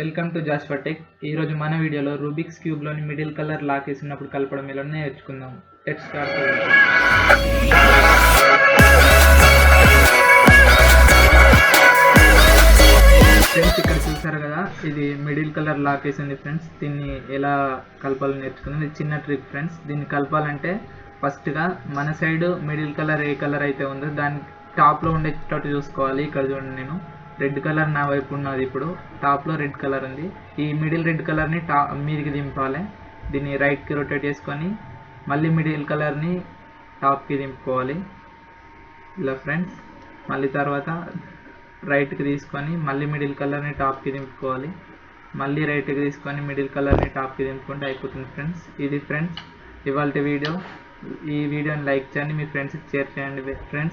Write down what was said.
Welcome to Jashuva tech. ఈరోజు మన వీడియోలో రూబిక్స్ క్యూబ్లోని మిడిల్ కలర్ లాక్ వేసినప్పుడు కలపడం ఎలా నేర్చుకుందాం. Let's start. ఫ్రెండ్స్, ఇక్కడ చూసారు కదా, ఇది మిడిల్ కలర్ లాక్ వేసింది ఫ్రెండ్స్. దీన్ని ఎలా కలపాలని నేర్చుకుందాం. ఇది చిన్న ట్రిక్ ఫ్రెండ్స్. దీన్ని కలపాలంటే ఫస్ట్గా మన సైడ్ మిడిల్ కలర్ ఏ కలర్ అయితే ఉందో దాని టాప్లో ఉండేటట్టు చూసుకోవాలి. ఇక్కడ చూడండి, నేను రెడ్ కలర్ నా వైపు ఉన్నది. ఇప్పుడు టాప్లో రెడ్ కలర్ ఉంది. ఈ మిడిల్ రెడ్ కలర్ని మీదికి దింపాలి. దీన్ని రైట్కి రొటేట్ చేసుకొని మళ్ళీ మిడిల్ కలర్ని టాప్కి దింపుకోవాలి ఇలా ఫ్రెండ్స్. మళ్ళీ తర్వాత రైట్కి తీసుకొని మళ్ళీ మిడిల్ కలర్ని టాప్కి దింపుకోవాలి. మళ్ళీ రైట్కి తీసుకొని మిడిల్ కలర్ని టాప్కి దింపుకుంటే అయిపోతుంది ఫ్రెండ్స్. ఇది ఫ్రెండ్స్ ఇవాళ వీడియో. ఈ వీడియోని లైక్ చేయండి, మీ ఫ్రెండ్స్కి షేర్ చేయండి ఫ్రెండ్స్.